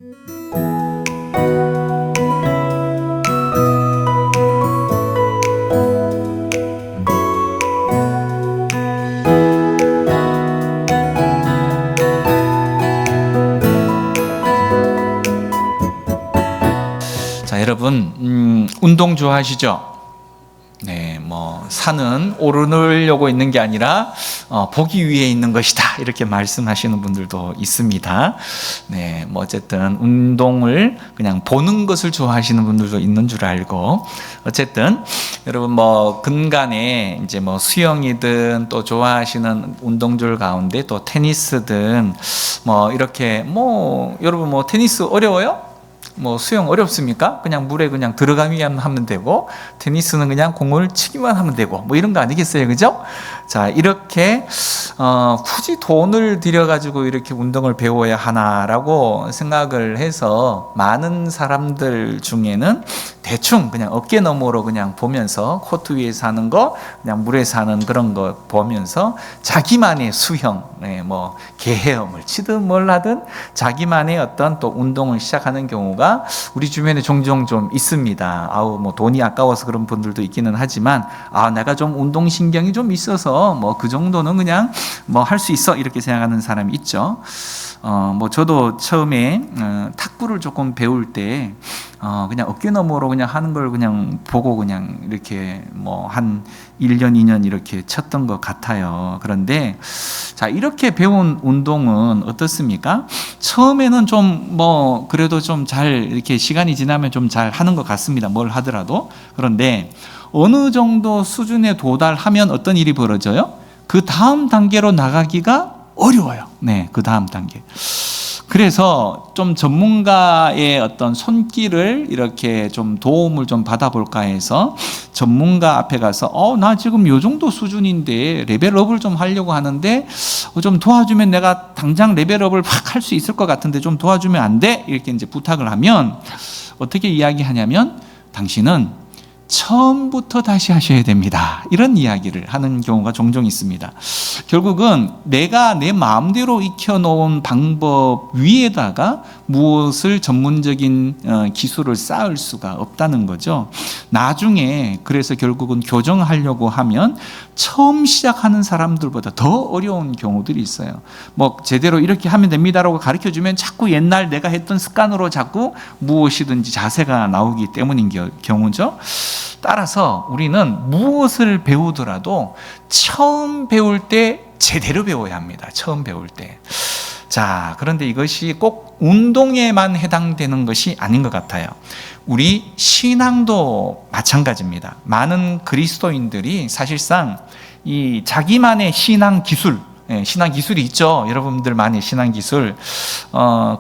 자, 여러분, 운동 좋아하시죠? 네, 산은 오르려고 있는 게 아니라 보기 위해 있는 것이다, 이렇게 말씀하시는 분들도 있습니다. 네, 어쨌든 운동을 그냥 보는 것을 좋아하시는 분들도 있는 줄 알고, 어쨌든 여러분 근간에 이제 수영이든 또 좋아하시는 운동들 가운데 또 테니스든 이렇게 여러분 테니스 어려워요? 수영 어렵습니까? 그냥 물에 그냥 들어가기만 하면 되고, 테니스는 그냥 공을 치기만 하면 되고, 이런 거 아니겠어요? 그죠? 자, 이렇게 굳이 돈을 들여가지고 이렇게 운동을 배워야 하나라고 생각을 해서 많은 사람들 중에는 대충 그냥 어깨 너머로 그냥 보면서 코트 위에서 하는 거, 그냥 물에서 하는 그런 거 보면서 자기만의 수영, 개헤엄을 치든 뭘 하든 자기만의 어떤 또 운동을 시작하는 경우가 우리 주변에 종종 좀 있습니다. 돈이 아까워서 그런 분들도 있기는 하지만, 내가 좀 운동신경이 좀 있어서 그 정도는 그냥 할 수 있어, 이렇게 생각하는 사람이 있죠. 저도 처음에 탁구를 조금 배울 때 그냥 어깨 너머로 그냥 하는 걸 그냥 보고 그냥 이렇게 한 1년, 2년 이렇게 쳤던 것 같아요. 그런데 자, 이렇게 배운 운동은 어떻습니까? 처음에는 좀 그래도 좀 잘 이렇게 시간이 지나면 좀 잘 하는 것 같습니다. 뭘 하더라도. 그런데 어느 정도 수준에 도달하면 어떤 일이 벌어져요? 그 다음 단계로 나가기가 어려워요. 네, 그 다음 단계. 그래서 좀 전문가의 어떤 손길을 이렇게 좀 도움을 좀 받아볼까 해서 전문가 앞에 가서 나 지금 요 정도 수준인데 레벨업을 좀 하려고 하는데 좀 도와주면 내가 당장 레벨업을 확 할 수 있을 것 같은데 좀 도와주면 안 돼? 이렇게 이제 부탁을 하면 어떻게 이야기하냐면, 당신은 처음부터 다시 하셔야 됩니다, 이런 이야기를 하는 경우가 종종 있습니다. 결국은 내가 내 마음대로 익혀놓은 방법 위에다가 무엇을 전문적인 기술을 쌓을 수가 없다는 거죠. 나중에 그래서 결국은 교정하려고 하면 처음 시작하는 사람들보다 더 어려운 경우들이 있어요. 제대로 이렇게 하면 됩니다라고 가르쳐주면 자꾸 옛날 내가 했던 습관으로 자꾸 무엇이든지 자세가 나오기 때문인 경우죠. 따라서 우리는 무엇을 배우더라도 처음 배울 때 제대로 배워야 합니다. 처음 배울 때. 자, 그런데 이것이 꼭 운동에만 해당되는 것이 아닌 것 같아요. 우리 신앙도 마찬가지입니다. 많은 그리스도인들이 사실상 이 자기만의 신앙 기술이 있죠. 여러분들만의 신앙 기술.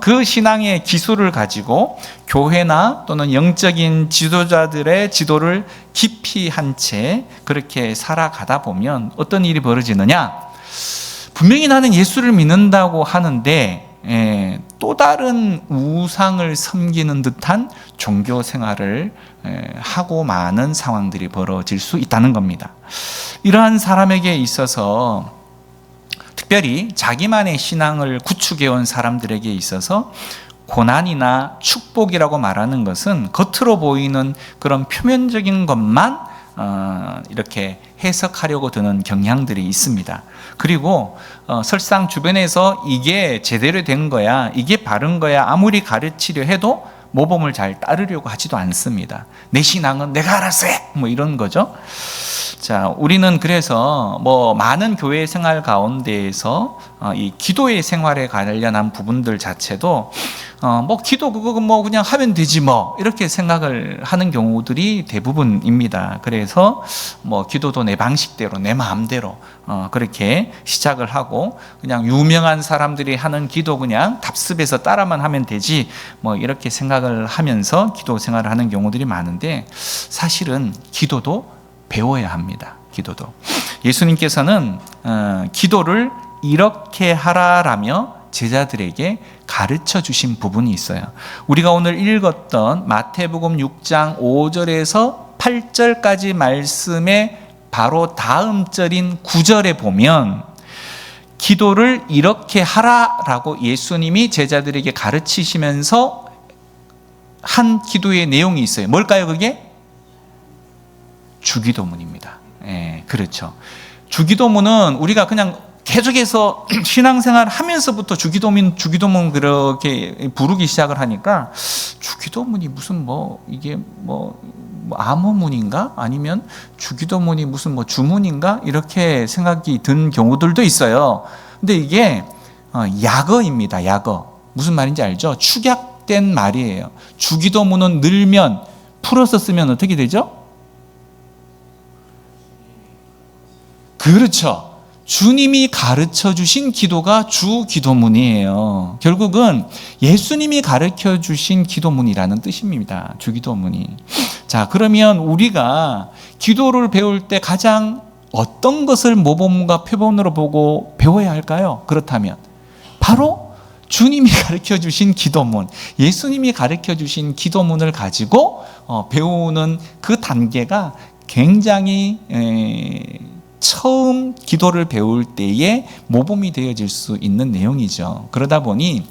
그 신앙의 기술을 가지고 교회나 또는 영적인 지도자들의 지도를 깊이 한 채 그렇게 살아가다 보면 어떤 일이 벌어지느냐? 분명히 나는 예수를 믿는다고 하는데 또 다른 우상을 섬기는 듯한 종교 생활을 하고 많은 상황들이 벌어질 수 있다는 겁니다. 이러한 사람에게 있어서, 특별히 자기만의 신앙을 구축해온 사람들에게 있어서 고난이나 축복이라고 말하는 것은 겉으로 보이는 그런 표면적인 것만 이렇게 해석하려고 드는 경향들이 있습니다. 그리고 설상 주변에서 이게 제대로 된 거야, 이게 바른 거야 아무리 가르치려 해도 모범을 잘 따르려고 하지도 않습니다. 내 신앙은 내가 알아서 해, 이런 거죠. 자, 우리는 그래서 많은 교회 생활 가운데에서 이 기도의 생활에 관련한 부분들 자체도 기도 그거 그냥 하면 되지 이렇게 생각을 하는 경우들이 대부분입니다. 그래서 기도도 내 방식대로 내 마음대로 그렇게 시작을 하고, 그냥 유명한 사람들이 하는 기도 그냥 답습해서 따라만 하면 되지 이렇게 생각을 하면서 기도 생활을 하는 경우들이 많은데, 사실은 기도도 배워야 합니다. 기도도. 예수님께서는 기도를 이렇게 하라라며 제자들에게 가르쳐 주신 부분이 있어요. 우리가 오늘 읽었던 마태복음 6장 5절에서 8절까지 말씀의 바로 다음 절인 9절에 보면 기도를 이렇게 하라라고 예수님이 제자들에게 가르치시면서 한 기도의 내용이 있어요. 뭘까요, 그게? 주기도문입니다. 예, 그렇죠. 주기도문은 우리가 그냥 계속해서 신앙생활 하면서부터 주기도문 그렇게 부르기 시작을 하니까 주기도문이 무슨 이게 암호문인가? 아니면 주기도문이 무슨 주문인가? 이렇게 생각이 든 경우들도 있어요. 근데 이게 약어입니다. 약어. 무슨 말인지 알죠? 축약된 말이에요. 주기도문은 늘면 풀어서 쓰면 어떻게 되죠? 그렇죠. 주님이 가르쳐 주신 기도가 주기도문이에요. 결국은 예수님이 가르쳐 주신 기도문이라는 뜻입니다. 주기도문이. 자, 그러면 우리가 기도를 배울 때 가장 어떤 것을 모범과 표본으로 보고 배워야 할까요? 그렇다면 바로 주님이 가르쳐 주신 기도문, 예수님이 가르쳐 주신 기도문을 가지고 배우는 그 단계가 굉장히 처음 기도를 배울 때에 모범이 되어질 수 있는 내용이죠. 그러다 보니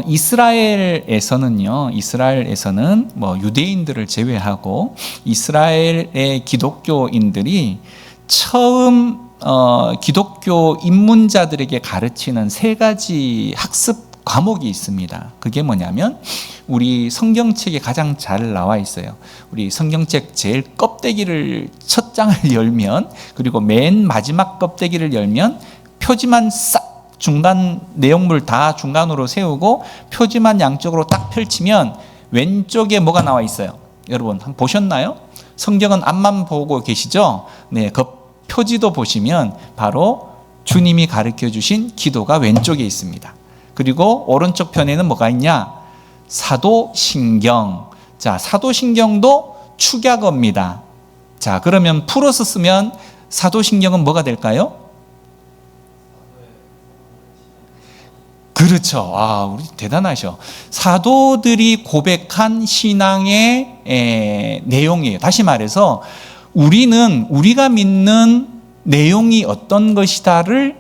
이스라엘에서는 유대인들을 제외하고 이스라엘의 기독교인들이 처음 기독교 입문자들에게 가르치는 세 가지 학습 과목이 있습니다. 그게 뭐냐면 우리 성경책에 가장 잘 나와 있어요. 우리 성경책 제일 껍데기를 첫 장을 열면, 그리고 맨 마지막 껍데기를 열면 표지만 싹 중간 내용물 다 중간으로 세우고 표지만 양쪽으로 딱 펼치면 왼쪽에 뭐가 나와 있어요? 여러분 한번 보셨나요? 성경은 앞만 보고 계시죠? 네, 그 표지도 보시면 바로 주님이 가르쳐 주신 기도가 왼쪽에 있습니다. 그리고 오른쪽 편에는 뭐가 있냐? 사도신경. 자, 사도신경도 축약어입니다. 자, 그러면 풀어서 쓰면 사도신경은 뭐가 될까요? 그렇죠. 우리 대단하셔. 사도들이 고백한 신앙의 내용이에요. 다시 말해서 우리가 믿는 내용이 어떤 것이다를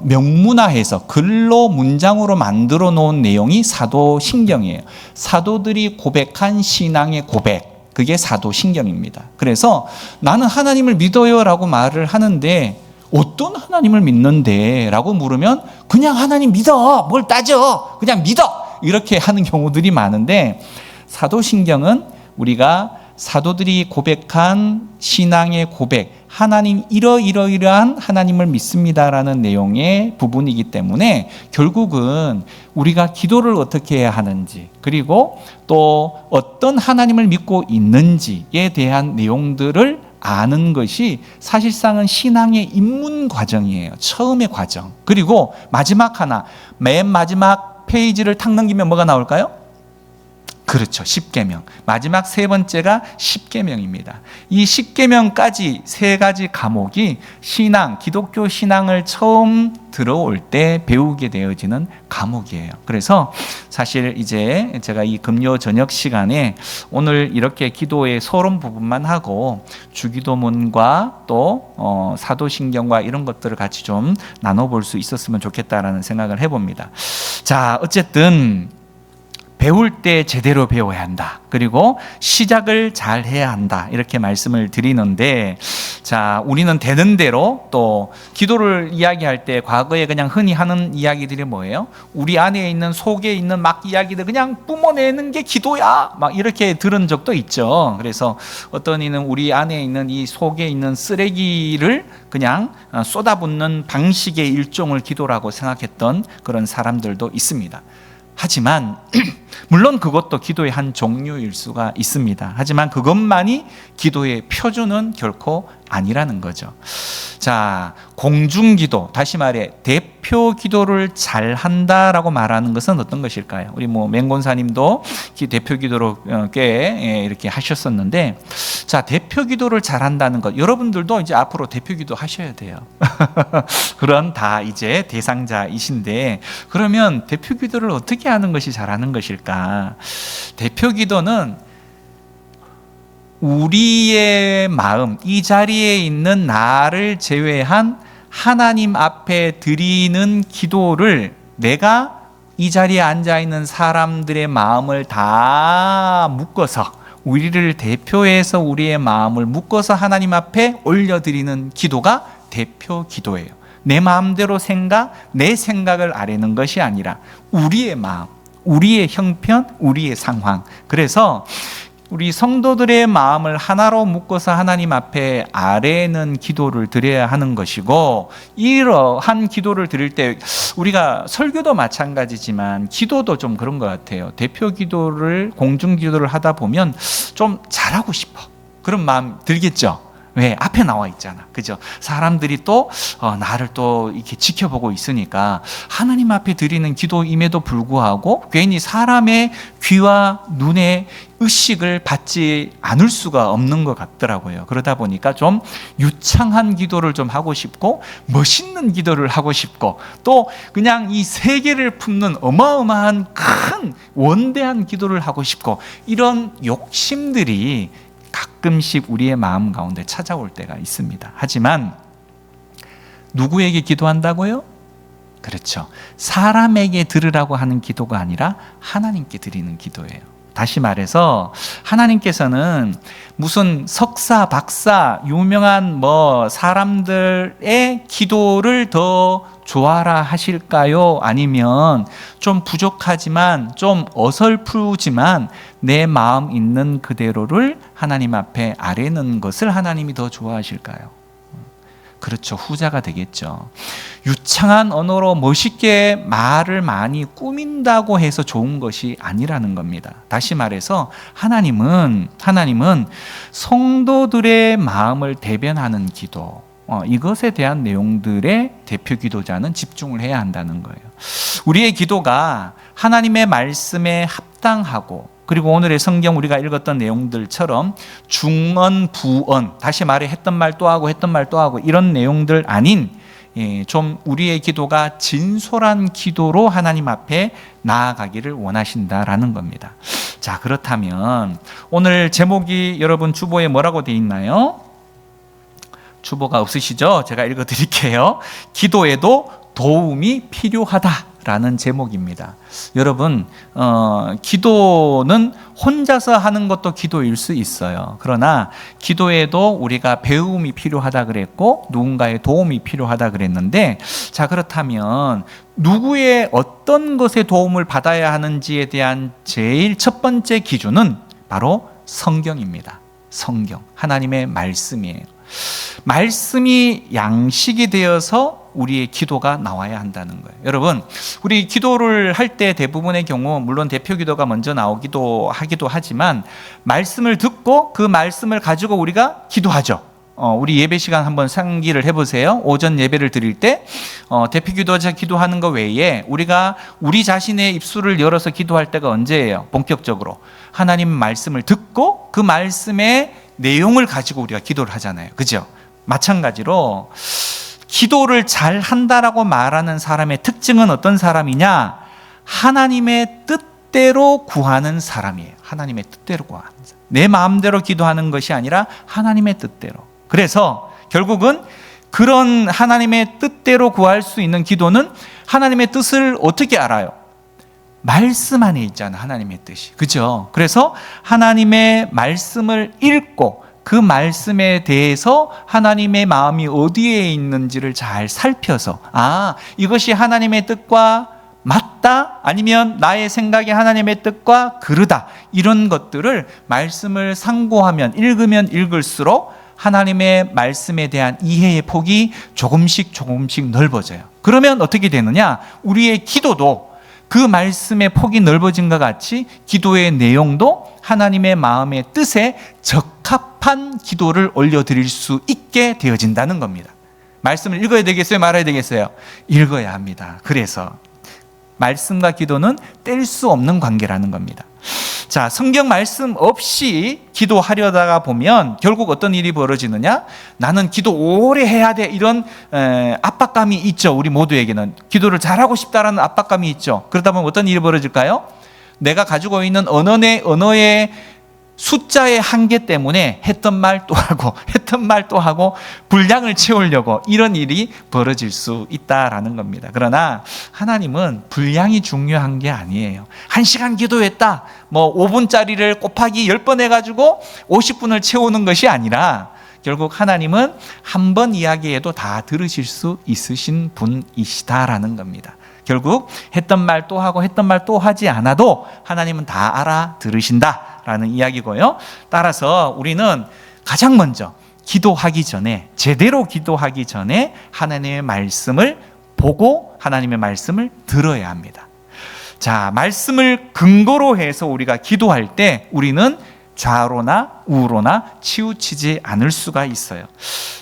명문화해서 글로 문장으로 만들어 놓은 내용이 사도신경이에요. 사도들이 고백한 신앙의 고백, 그게 사도신경입니다. 그래서 나는 하나님을 믿어요라고 말을 하는데 어떤 하나님을 믿는데? 라고 물으면 그냥 하나님 믿어, 뭘 따져, 그냥 믿어, 이렇게 하는 경우들이 많은데, 사도신경은 우리가 사도들이 고백한 신앙의 고백, 하나님 이러이러이러한 하나님을 믿습니다라는 내용의 부분이기 때문에 결국은 우리가 기도를 어떻게 해야 하는지, 그리고 또 어떤 하나님을 믿고 있는지에 대한 내용들을 아는 것이 사실상은 신앙의 입문 과정이에요. 처음의 과정. 그리고 마지막 하나, 맨 마지막 페이지를 탁 넘기면 뭐가 나올까요? 그렇죠. 십계명. 마지막 세 번째가 십계명입니다. 이 십계명까지 세 가지 과목이 기독교 신앙을 처음 들어올 때 배우게 되어지는 과목이에요. 그래서 사실 이제 제가 이 금요 저녁 시간에 오늘 이렇게 기도의 서론 부분만 하고 주기도문과 또 사도신경과 이런 것들을 같이 좀 나눠볼 수 있었으면 좋겠다라는 생각을 해봅니다. 자, 어쨌든 배울 때 제대로 배워야 한다. 그리고 시작을 잘 해야 한다. 이렇게 말씀을 드리는데, 자, 우리는 되는 대로 또 기도를 이야기할 때 과거에 그냥 흔히 하는 이야기들이 뭐예요? 우리 안에 있는 속에 있는 막 이야기들 그냥 뿜어내는 게 기도야. 막 이렇게 들은 적도 있죠. 그래서 어떤 이는 우리 안에 있는 이 속에 있는 쓰레기를 그냥 쏟아붓는 방식의 일종을 기도라고 생각했던 그런 사람들도 있습니다. 하지만 물론 그것도 기도의 한 종류일 수가 있습니다. 하지만 그것만이 기도의 표준은 결코 아니라는 거죠. 자, 공중기도, 다시 말해 대표 기도를 잘 한다라고 말하는 것은 어떤 것일까요? 우리 맹곤사님도 대표 기도로 꽤 이렇게 하셨었는데, 자, 대표 기도를 잘 한다는 것, 여러분들도 이제 앞으로 대표 기도 하셔야 돼요. 그런 다 이제 대상자이신데, 그러면 대표 기도를 어떻게 하는 것이 잘하는 것일까? 대표 기도는 우리의 마음, 이 자리에 있는 나를 제외한 하나님 앞에 드리는 기도를 내가 이 자리에 앉아있는 사람들의 마음을 다 묶어서, 우리를 대표해서 우리의 마음을 묶어서 하나님 앞에 올려드리는 기도가 대표 기도예요. 내 마음대로 내 생각을 아뢰는 것이 아니라 우리의 마음, 우리의 형편, 우리의 상황. 그래서 우리 성도들의 마음을 하나로 묶어서 하나님 앞에 아뢰는 기도를 드려야 하는 것이고, 이러한 기도를 드릴 때 우리가 설교도 마찬가지지만 기도도 좀 그런 것 같아요. 대표 기도를, 공중 기도를 하다 보면 좀 잘하고 싶어, 그런 마음 들겠죠. 왜? 앞에 나와 있잖아. 그죠? 사람들이 또 나를 또 이렇게 지켜보고 있으니까 하나님 앞에 드리는 기도임에도 불구하고 괜히 사람의 귀와 눈의 의식을 받지 않을 수가 없는 것 같더라고요. 그러다 보니까 좀 유창한 기도를 좀 하고 싶고, 멋있는 기도를 하고 싶고, 또 그냥 이 세계를 품는 어마어마한 큰 원대한 기도를 하고 싶고, 이런 욕심들이 가끔씩 우리의 마음 가운데 찾아올 때가 있습니다. 하지만 누구에게 기도한다고요? 그렇죠. 사람에게 들으라고 하는 기도가 아니라 하나님께 드리는 기도예요. 다시 말해서 하나님께서는 무슨 석사, 박사, 유명한 사람들의 기도를 더 좋아라 하실까요? 아니면 좀 부족하지만, 좀 어설프지만 내 마음 있는 그대로를 하나님 앞에 아뢰는 것을 하나님이 더 좋아하실까요? 그렇죠. 후자가 되겠죠. 유창한 언어로 멋있게 말을 많이 꾸민다고 해서 좋은 것이 아니라는 겁니다. 다시 말해서 하나님은 성도들의 마음을 대변하는 기도, 이것에 대한 내용들의 대표 기도자는 집중을 해야 한다는 거예요. 우리의 기도가 하나님의 말씀에 합당하고, 그리고 오늘의 성경 우리가 읽었던 내용들처럼 중언, 부언, 다시 말해 했던 말 또 하고 했던 말 또 하고 이런 내용들 아닌, 좀 우리의 기도가 진솔한 기도로 하나님 앞에 나아가기를 원하신다라는 겁니다. 자, 그렇다면 오늘 제목이 여러분 주보에 뭐라고 되어 있나요? 주보가 없으시죠? 제가 읽어드릴게요. 기도에도 도움이 필요하다라는 제목입니다. 여러분, 기도는 혼자서 하는 것도 기도일 수 있어요. 그러나 기도에도 우리가 배움이 필요하다 그랬고, 누군가의 도움이 필요하다 그랬는데, 자, 그렇다면 누구의 어떤 것에 도움을 받아야 하는지에 대한 제일 첫 번째 기준은 바로 성경입니다. 성경, 하나님의 말씀이에요. 말씀이 양식이 되어서 우리의 기도가 나와야 한다는 거예요. 여러분, 우리 기도를 할 때 대부분의 경우 물론 대표 기도가 먼저 나오기도 하지만 말씀을 듣고 그 말씀을 가지고 우리가 기도하죠. 우리 예배 시간 한번 상기를 해보세요. 오전 예배를 드릴 때 대표 기도자 기도하는 것 외에 우리가 우리 자신의 입술을 열어서 기도할 때가 언제예요? 본격적으로 하나님 말씀을 듣고 그 말씀의 내용을 가지고 우리가 기도를 하잖아요. 그죠? 마찬가지로 기도를 잘 한다라고 말하는 사람의 특징은 어떤 사람이냐? 하나님의 뜻대로 구하는 사람이에요. 하나님의 뜻대로 구하는 사람. 내 마음대로 기도하는 것이 아니라 하나님의 뜻대로. 그래서 결국은 그런 하나님의 뜻대로 구할 수 있는 기도는 하나님의 뜻을 어떻게 알아요? 말씀 안에 있잖아, 하나님의 뜻이. 그죠? 그래서 하나님의 말씀을 읽고 그 말씀에 대해서 하나님의 마음이 어디에 있는지를 잘 살펴서, 이것이 하나님의 뜻과 맞다? 아니면 나의 생각이 하나님의 뜻과 그르다? 이런 것들을 말씀을 상고하면, 읽으면 읽을수록 하나님의 말씀에 대한 이해의 폭이 조금씩 넓어져요. 그러면 어떻게 되느냐? 우리의 기도도 그 말씀의 폭이 넓어진 것 같이 기도의 내용도 하나님의 마음의 뜻에 적합한 기도를 올려드릴 수 있게 되어진다는 겁니다. 말씀을 읽어야 되겠어요? 말아야 되겠어요? 읽어야 합니다. 그래서 말씀과 기도는 뗄 수 없는 관계라는 겁니다. 자, 성경 말씀 없이 기도하려다가 보면 결국 어떤 일이 벌어지느냐? 나는 기도 오래 해야 돼, 이런 압박감이 있죠. 우리 모두에게는 기도를 잘하고 싶다라는 압박감이 있죠. 그러다 보면 어떤 일이 벌어질까요? 내가 가지고 있는 언어의 숫자의 한계 때문에 했던 말 또 하고 했던 말 또 하고 분량을 채우려고 이런 일이 벌어질 수 있다라는 겁니다. 그러나 하나님은 분량이 중요한 게 아니에요. 1시간 기도했다, 뭐 5분짜리를 곱하기 10번 해가지고 50분을 채우는 것이 아니라 결국 하나님은 한 번 이야기해도 다 들으실 수 있으신 분이시다라는 겁니다. 결국 했던 말 또 하고 했던 말 또 하지 않아도 하나님은 다 알아들으신다라는 이야기고요. 따라서 우리는 가장 먼저 기도하기 전에, 제대로 기도하기 전에 하나님의 말씀을 보고 하나님의 말씀을 들어야 합니다. 자, 말씀을 근거로 해서 우리가 기도할 때 우리는 좌로나 우로나 치우치지 않을 수가 있어요.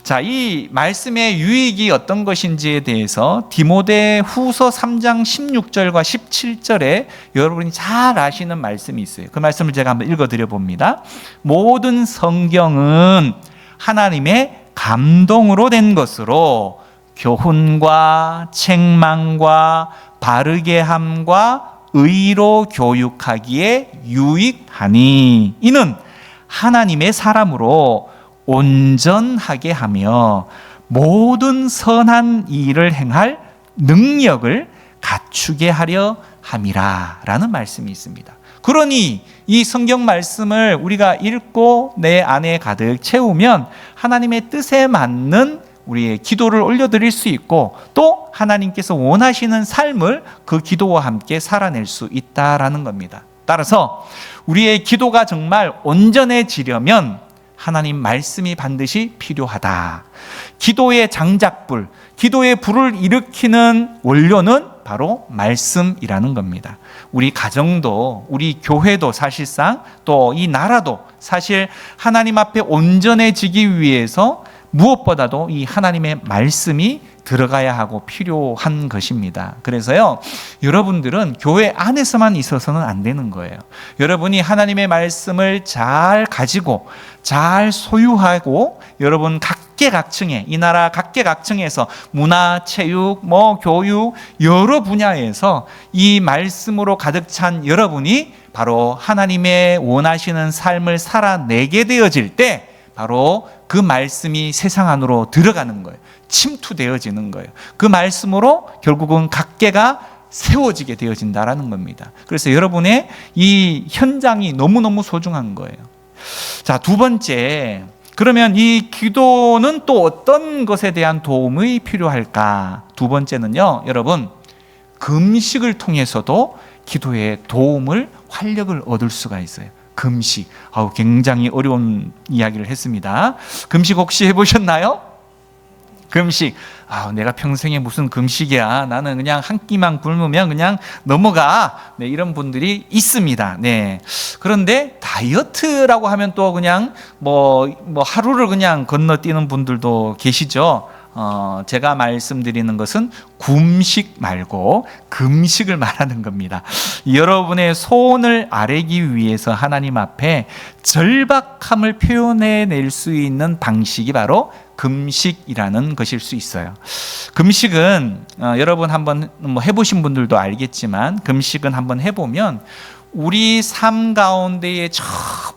자, 이 말씀의 유익이 어떤 것인지에 대해서 디모데 후서 3장 16절과 17절에 여러분이 잘 아시는 말씀이 있어요. 그 말씀을 제가 한번 읽어드려 봅니다. 모든 성경은 하나님의 감동으로 된 것으로 교훈과 책망과 바르게 함과 의로 교육하기에 유익하니 이는 하나님의 사람으로 온전하게 하며 모든 선한 일을 행할 능력을 갖추게 하려 함이라 라는 말씀이 있습니다. 그러니 이 성경 말씀을 우리가 읽고 내 안에 가득 채우면 하나님의 뜻에 맞는 우리의 기도를 올려드릴 수 있고 또 하나님께서 원하시는 삶을 그 기도와 함께 살아낼 수 있다라는 겁니다. 따라서 우리의 기도가 정말 온전해지려면 하나님 말씀이 반드시 필요하다. 기도의 장작불, 기도의 불을 일으키는 원료는 바로 말씀이라는 겁니다. 우리 가정도 우리 교회도 사실상 또 이 나라도 사실 하나님 앞에 온전해지기 위해서 무엇보다도 이 하나님의 말씀이 들어가야 하고 필요한 것입니다. 그래서요, 여러분들은 교회 안에서만 있어서는 안 되는 거예요. 여러분이 하나님의 말씀을 잘 가지고 잘 소유하고 여러분 각계각층에 이 나라 각계각층에서 문화, 체육, 교육 여러 분야에서 이 말씀으로 가득 찬 여러분이 바로 하나님의 원하시는 삶을 살아내게 되어질 때 바로 그 말씀이 세상 안으로 들어가는 거예요. 침투되어지는 거예요. 그 말씀으로 결국은 각계가 세워지게 되어진다라는 겁니다. 그래서 여러분의 이 현장이 너무너무 소중한 거예요. 자, 두 번째, 그러면 이 기도는 또 어떤 것에 대한 도움이 필요할까? 두 번째는요, 여러분, 금식을 통해서도 기도에 도움을, 활력을 얻을 수가 있어요. 금식. 굉장히 어려운 이야기를 했습니다. 금식 혹시 해보셨나요? 금식. 내가 평생에 무슨 금식이야. 나는 그냥 한 끼만 굶으면 그냥 넘어가. 네, 이런 분들이 있습니다. 네. 그런데 다이어트라고 하면 또 그냥 하루를 그냥 건너뛰는 분들도 계시죠. 제가 말씀드리는 것은 굶식 말고 금식을 말하는 겁니다. 여러분의 소원을 아뢰기 위해서 하나님 앞에 절박함을 표현해낼 수 있는 방식이 바로 금식이라는 것일 수 있어요. 금식은 여러분 한번 해보신 분들도 알겠지만 금식은 한번 해보면 우리 삶 가운데에 저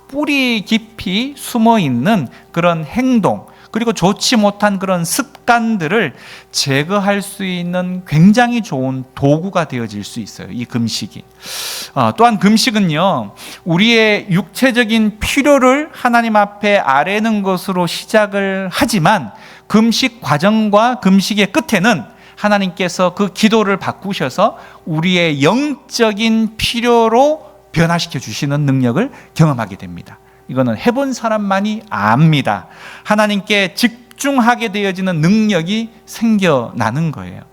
뿌리 깊이 숨어있는 그런 행동 그리고 좋지 못한 그런 습관들을 제거할 수 있는 굉장히 좋은 도구가 되어질 수 있어요. 이 금식이. 또한 금식은요, 우리의 육체적인 필요를 하나님 앞에 아뢰는 것으로 시작을 하지만 금식 과정과 금식의 끝에는 하나님께서 그 기도를 바꾸셔서 우리의 영적인 필요로 변화시켜 주시는 능력을 경험하게 됩니다. 이거는 해본 사람만이 압니다. 하나님께 집중하게 되어지는 능력이 생겨나는 거예요.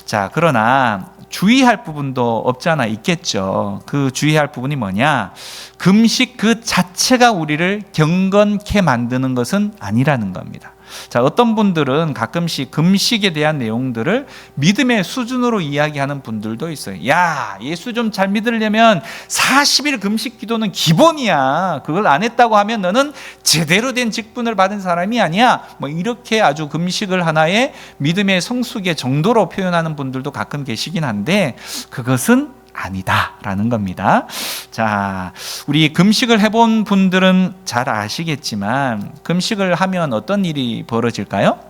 자, 그러나 주의할 부분도 없잖아 있겠죠. 그 주의할 부분이 뭐냐? 금식 그 자체가 우리를 경건케 만드는 것은 아니라는 겁니다. 자, 어떤 분들은 가끔씩 금식에 대한 내용들을 믿음의 수준으로 이야기하는 분들도 있어요. 야, 예수 좀 잘 믿으려면 40일 금식 기도는 기본이야. 그걸 안 했다고 하면 너는 제대로 된 직분을 받은 사람이 아니야. 이렇게 아주 금식을 하나의 믿음의 성숙의 정도로 표현하는 분들도 가끔 계시긴 한데 그것은 아니다라는 겁니다. 자, 우리 금식을 해본 분들은 잘 아시겠지만 금식을 하면 어떤 일이 벌어질까요?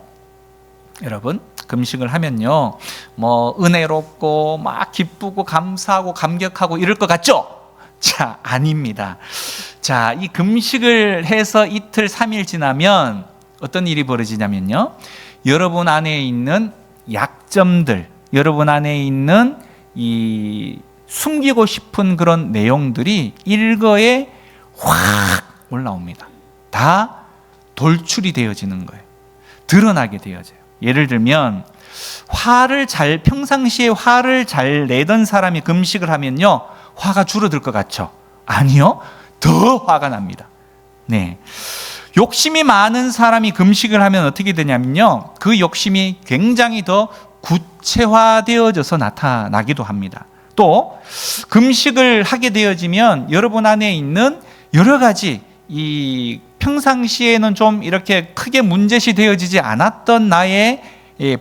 여러분, 금식을 하면요, 뭐 은혜롭고 막 기쁘고 감사하고 감격하고 이럴 것 같죠? 자, 아닙니다. 자, 이 금식을 해서 이틀 3일 지나면 어떤 일이 벌어지냐면요, 여러분 안에 있는 약점들, 여러분 안에 있는 이 숨기고 싶은 그런 내용들이 일거에 확 올라옵니다. 다 돌출이 되어지는 거예요. 드러나게 되어져요. 예를 들면 평상시에 화를 잘 내던 사람이 금식을 하면요, 화가 줄어들 것 같죠? 아니요, 더 화가 납니다. 네. 욕심이 많은 사람이 금식을 하면 어떻게 되냐면요, 그 욕심이 굉장히 더 구체화되어져서 나타나기도 합니다. 또 금식을 하게 되어지면 여러분 안에 있는 여러 가지 이 평상시에는 좀 이렇게 크게 문제시 되어지지 않았던 나의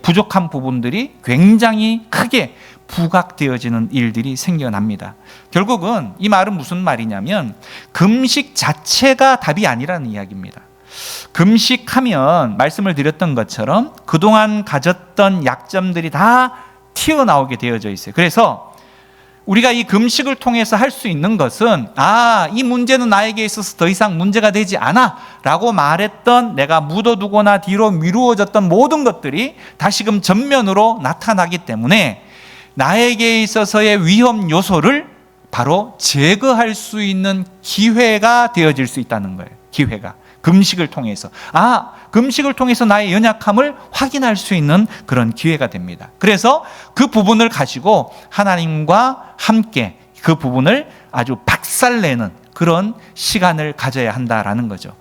부족한 부분들이 굉장히 크게 부각되어지는 일들이 생겨납니다. 결국은 이 말은 무슨 말이냐면 금식 자체가 답이 아니라는 이야기입니다. 금식하면 말씀을 드렸던 것처럼 그동안 가졌던 약점들이 다 튀어나오게 되어져 있어요. 그래서 우리가 이 금식을 통해서 할 수 있는 것은, 이 문제는 나에게 있어서 더 이상 문제가 되지 않아 라고 말했던, 내가 묻어두거나 뒤로 미루어졌던 모든 것들이 다시금 전면으로 나타나기 때문에 나에게 있어서의 위험 요소를 바로 제거할 수 있는 기회가 되어질 수 있다는 거예요. 기회가. 금식을 통해서. 금식을 통해서 나의 연약함을 확인할 수 있는 그런 기회가 됩니다. 그래서 그 부분을 가지고 하나님과 함께 그 부분을 아주 박살내는 그런 시간을 가져야 한다라는 거죠.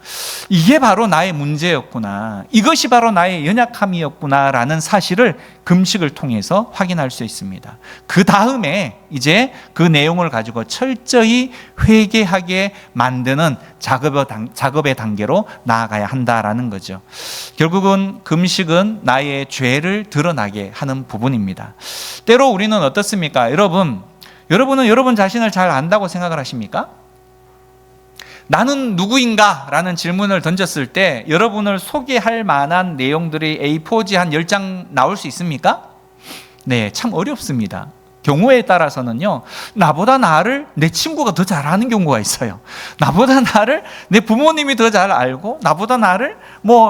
이게 바로 나의 문제였구나, 이것이 바로 나의 연약함이었구나라는 사실을 금식을 통해서 확인할 수 있습니다. 그 다음에 이제 그 내용을 가지고 철저히 회개하게 만드는 작업의 단계로 나아가야 한다라는 거죠. 결국은 금식은 나의 죄를 드러나게 하는 부분입니다. 때로 우리는 어떻습니까? 여러분은 여러분 자신을 잘 안다고 생각을 하십니까? 나는 누구인가? 라는 질문을 던졌을 때 여러분을 소개할 만한 내용들이 A4지 한 10장 나올 수 있습니까? 네, 참 어렵습니다. 경우에 따라서는요, 나보다 나를 내 친구가 더 잘 아는 경우가 있어요. 나보다 나를 내 부모님이 더 잘 알고, 나보다 나를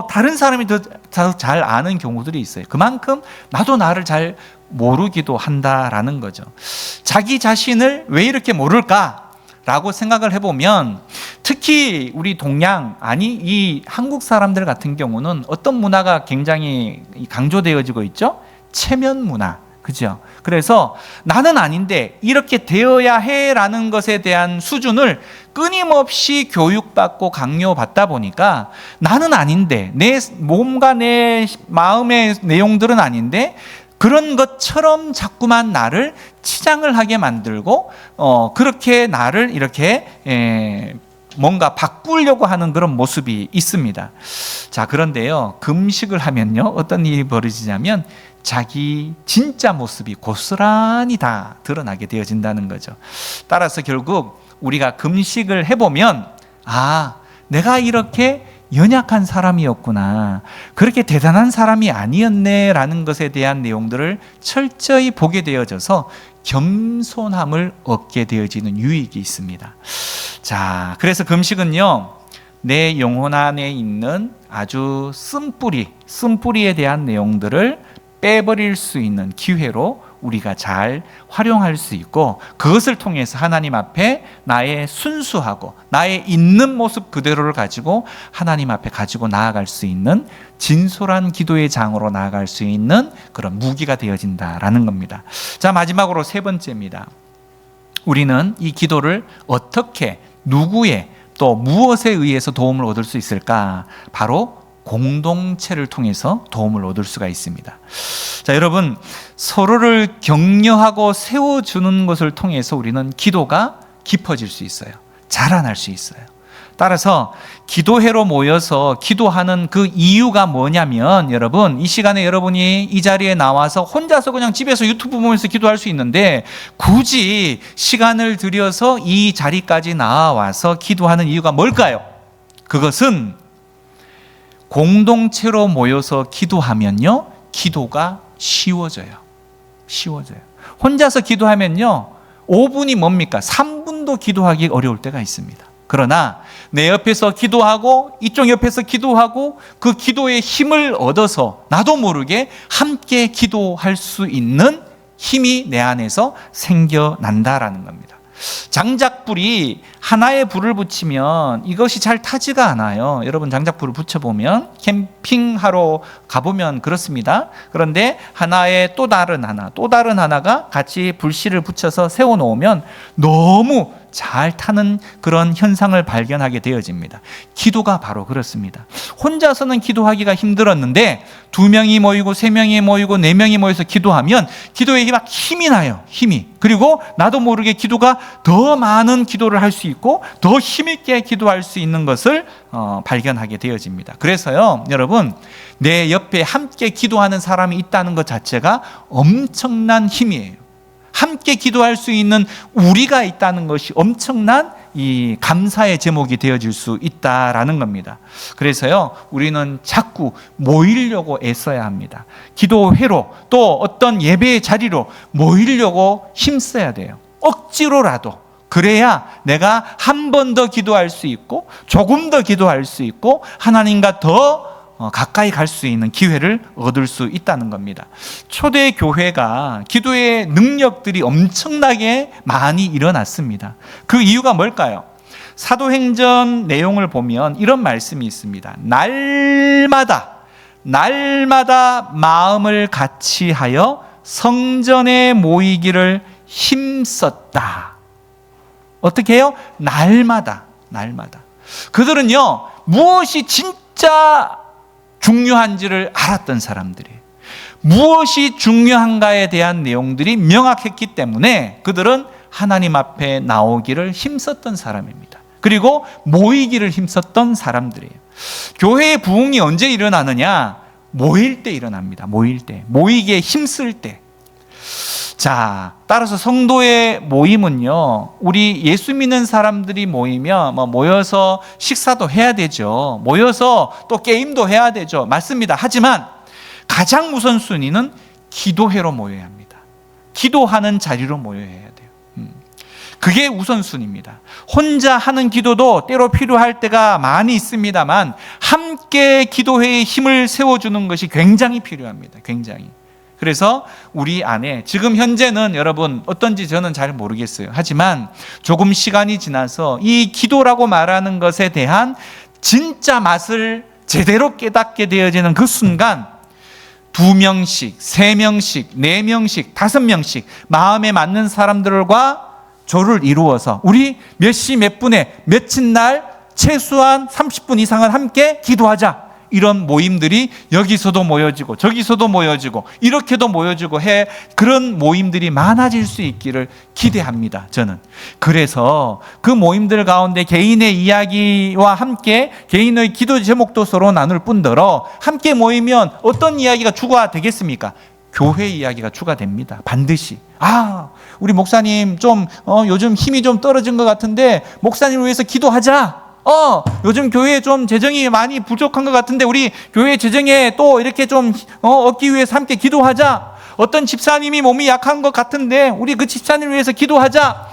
다른 사람이 더 잘 아는 경우들이 있어요. 그만큼 나도 나를 잘 모르기도 한다라는 거죠. 자기 자신을 왜 이렇게 모를까? 라고 생각을 해보면, 특히 우리 이 한국 사람들 같은 경우는 어떤 문화가 굉장히 강조되어지고 있죠? 체면 문화. 그죠? 그래서 나는 아닌데 이렇게 되어야 해라는 것에 대한 수준을 끊임없이 교육받고 강요받다 보니까 나는 아닌데, 내 몸과 내 마음의 내용들은 아닌데 그런 것처럼 자꾸만 나를 치장을 하게 만들고 그렇게 나를 이렇게 뭔가 바꾸려고 하는 그런 모습이 있습니다. 자, 그런데요, 금식을 하면요, 어떤 일이 벌어지냐면 자기 진짜 모습이 고스란히 다 드러나게 되어진다는 거죠. 따라서 결국 우리가 금식을 해보면, 내가 이렇게 연약한 사람이었구나, 그렇게 대단한 사람이 아니었네 라는 것에 대한 내용들을 철저히 보게 되어져서 겸손함을 얻게 되어지는 유익이 있습니다. 자, 그래서 금식은요, 내 영혼 안에 있는 아주 쓴뿌리에 대한 내용들을 빼버릴 수 있는 기회로 우리가 잘 활용할 수 있고, 그것을 통해서 하나님 앞에 나의 순수하고 나의 있는 모습 그대로를 가지고 하나님 앞에 가지고 나아갈 수 있는 진솔한 기도의 장으로 나아갈 수 있는 그런 무기가 되어진다라는 겁니다. 자, 마지막으로 세 번째입니다. 우리는 이 기도를 어떻게, 누구의, 또 무엇에 의해서 도움을 얻을 수 있을까? 바로 공동체를 통해서 도움을 얻을 수가 있습니다. 자, 여러분, 서로를 격려하고 세워주는 것을 통해서 우리는 기도가 깊어질 수 있어요. 자라날 수 있어요. 따라서 기도회로 모여서 기도하는 그 이유가 뭐냐면, 여러분, 이 시간에 여러분이 이 자리에 나와서 혼자서 그냥 집에서 유튜브 보면서 기도할 수 있는데, 굳이 시간을 들여서 이 자리까지 나와서 기도하는 이유가 뭘까요? 그것은 공동체로 모여서 기도하면요, 기도가 쉬워져요. 혼자서 기도하면요, 5분이 뭡니까? 3분도 기도하기 어려울 때가 있습니다. 그러나 내 옆에서 기도하고 이쪽 옆에서 기도하고 그 기도의 힘을 얻어서 나도 모르게 함께 기도할 수 있는 힘이 내 안에서 생겨난다라는 겁니다. 장작불이 하나의 불을 붙이면 이것이 잘 타지가 않아요. 여러분, 장작불을 붙여보면 캠핑하러 가보면 그렇습니다. 그런데 하나에 또 다른 하나가 같이 불씨를 붙여서 세워놓으면 너무 잘 타는 그런 현상을 발견하게 되어집니다. 기도가 바로 그렇습니다. 혼자서는 기도하기가 힘들었는데 2명이 모이고 3명이 모이고 4명이 모여서 기도하면 기도에 막 힘이 나요. 그리고 나도 모르게 기도가 더 많은 기도를 할 수 있고 더 힘있게 기도할 수 있는 것을 발견하게 되어집니다. 그래서요, 여러분, 내 옆에 함께 기도하는 사람이 있다는 것 자체가 엄청난 힘이에요. 함께 기도할 수 있는 우리가 있다는 것이 엄청난 이 감사의 제목이 되어질 수 있다라는 겁니다. 그래서요, 우리는 자꾸 모이려고 애써야 합니다. 기도회로, 또 어떤 예배의 자리로 모이려고 힘써야 돼요. 억지로라도. 그래야 내가 한 번 더 기도할 수 있고 조금 더 기도할 수 있고 하나님과 더 가까이 갈 수 있는 기회를 얻을 수 있다는 겁니다. 초대 교회가 기도의 능력들이 엄청나게 많이 일어났습니다. 그 이유가 뭘까요? 사도행전 내용을 보면 이런 말씀이 있습니다. 날마다 마음을 같이하여 성전에 모이기를 힘썼다. 어떻게 해요? 날마다. 그들은요, 무엇이 진짜 중요한지를 알았던 사람들이에요. 무엇이 중요한가에 대한 내용들이 명확했기 때문에 그들은 하나님 앞에 나오기를 힘썼던 사람입니다. 그리고 모이기를 힘썼던 사람들이에요. 교회의 부흥이 언제 일어나느냐? 모일 때 일어납니다. 모이기에 힘쓸 때. 자, 따라서 성도의 모임은요, 우리 예수 믿는 사람들이 모이면 모여서 식사도 해야 되죠. 모여서 또 게임도 해야 되죠. 맞습니다. 하지만 가장 우선순위는 기도회로 모여야 합니다. 기도하는 자리로 모여야 돼요. 그게 우선순위입니다. 혼자 하는 기도도 때로 필요할 때가 많이 있습니다만 함께 기도회의 힘을 세워주는 것이 굉장히 필요합니다. 굉장히. 그래서 우리 안에 지금 현재는 여러분 어떤지 저는 잘 모르겠어요. 하지만 조금 시간이 지나서 이 기도라고 말하는 것에 대한 진짜 맛을 제대로 깨닫게 되어지는 그 순간 2명씩, 3명씩, 4명씩, 5명씩 마음에 맞는 사람들과 조를 이루어서 우리 몇 시 몇 분에 며칠 날 최소한 30분 이상은 함께 기도하자. 이런 모임들이 여기서도 모여지고 저기서도 모여지고 이렇게도 모여지고 해 그런 모임들이 많아질 수 있기를 기대합니다. 저는. 그래서 그 모임들 가운데 개인의 이야기와 함께 개인의 기도 제목도 서로 나눌 뿐더러 함께 모이면 어떤 이야기가 추가가 되겠습니까? 교회 이야기가 추가됩니다. 반드시. 우리 목사님 좀 요즘 힘이 좀 떨어진 것 같은데 목사님을 위해서 기도하자. 요즘 교회에 좀 재정이 많이 부족한 것 같은데 우리 교회 재정에 또 이렇게 좀 얻기 위해서 함께 기도하자. 어떤 집사님이 몸이 약한 것 같은데 우리 그 집사님을 위해서 기도하자.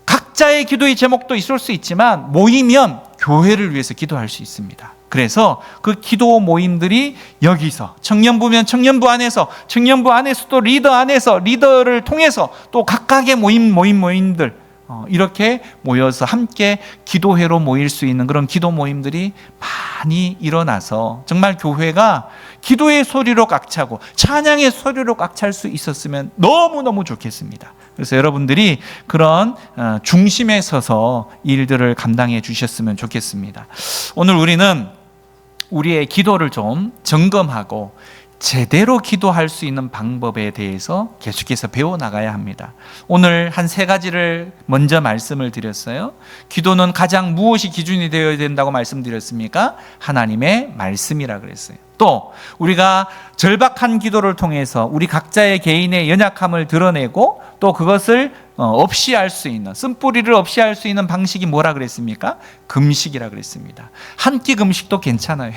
각자의 기도의 제목도 있을 수 있지만 모이면 교회를 위해서 기도할 수 있습니다. 그래서 그 기도 모임들이 여기서 청년부면 청년부 안에서 청년부 안에서도 리더 안에서 리더를 통해서 또 각각의 모임들 이렇게 모여서 함께 기도회로 모일 수 있는 그런 기도 모임들이 많이 일어나서 정말 교회가 기도의 소리로 꽉 차고 찬양의 소리로 꽉 찰 수 있었으면 너무너무 좋겠습니다. 그래서 여러분들이 그런 중심에 서서 일들을 감당해 주셨으면 좋겠습니다. 오늘 우리는 우리의 기도를 좀 점검하고 제대로 기도할 수 있는 방법에 대해서 계속해서 배워나가야 합니다. 오늘 한 3가지를 먼저 말씀을 드렸어요. 기도는 가장 무엇이 기준이 되어야 된다고 말씀드렸습니까? 하나님의 말씀이라 그랬어요. 또 우리가 절박한 기도를 통해서 우리 각자의 개인의 연약함을 드러내고 또 그것을 없이 할 수 있는, 쓴뿌리를 없이 할 수 있는 방식이 뭐라 그랬습니까? 금식이라 그랬습니다. 한 끼 금식도 괜찮아요.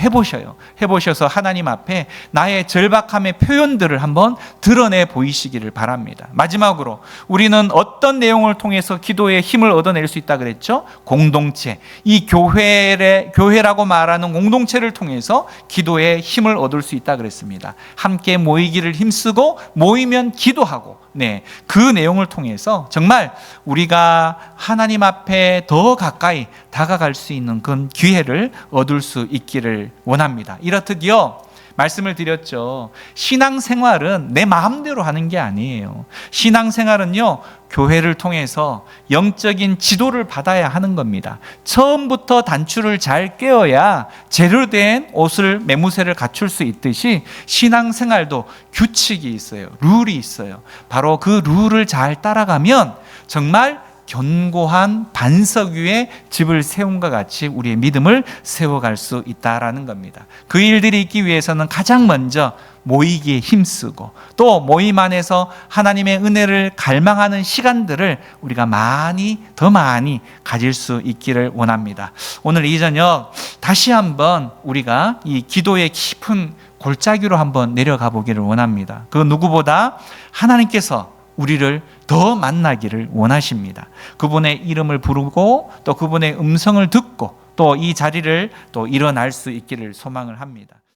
해보셔서 하나님 앞에 나의 절박함의 표현들을 한번 드러내 보이시기를 바랍니다. 마지막으로 우리는 어떤 내용을 통해서 기도에 힘을 얻어낼 수 있다 그랬죠? 공동체, 이 교회라고 말하는 공동체를 통해서 기도에 힘을 얻을 수 있다 그랬습니다. 함께 모이기를 힘쓰고 모이면 기도하고, 그 내용을 통해서 정말 우리가 하나님 앞에 더 가까이 다가갈 수 있는 그런 기회를 얻을 수 있기를 원합니다. 이렇듯요, 말씀을 드렸죠. 신앙생활은 내 마음대로 하는 게 아니에요. 신앙생활은요, 교회를 통해서 영적인 지도를 받아야 하는 겁니다. 처음부터 단추를 잘 꿰어야 제대로 된 옷을, 매무새를 갖출 수 있듯이 신앙생활도 규칙이 있어요. 룰이 있어요. 바로 그 룰을 잘 따라가면 정말 견고한 반석 위에 집을 세운 것 같이 우리의 믿음을 세워갈 수 있다라는 겁니다. 그 일들이 있기 위해서는 가장 먼저 모이기에 힘쓰고, 또 모임 안에서 하나님의 은혜를 갈망하는 시간들을 우리가 더 많이 가질 수 있기를 원합니다. 오늘 이 저녁 다시 한번 우리가 이 기도의 깊은 골짜기로 한번 내려가 보기를 원합니다. 그 누구보다 하나님께서 우리를 더 만나기를 원하십니다. 그분의 이름을 부르고 또 그분의 음성을 듣고 또 이 자리를 또 일어날 수 있기를 소망을 합니다.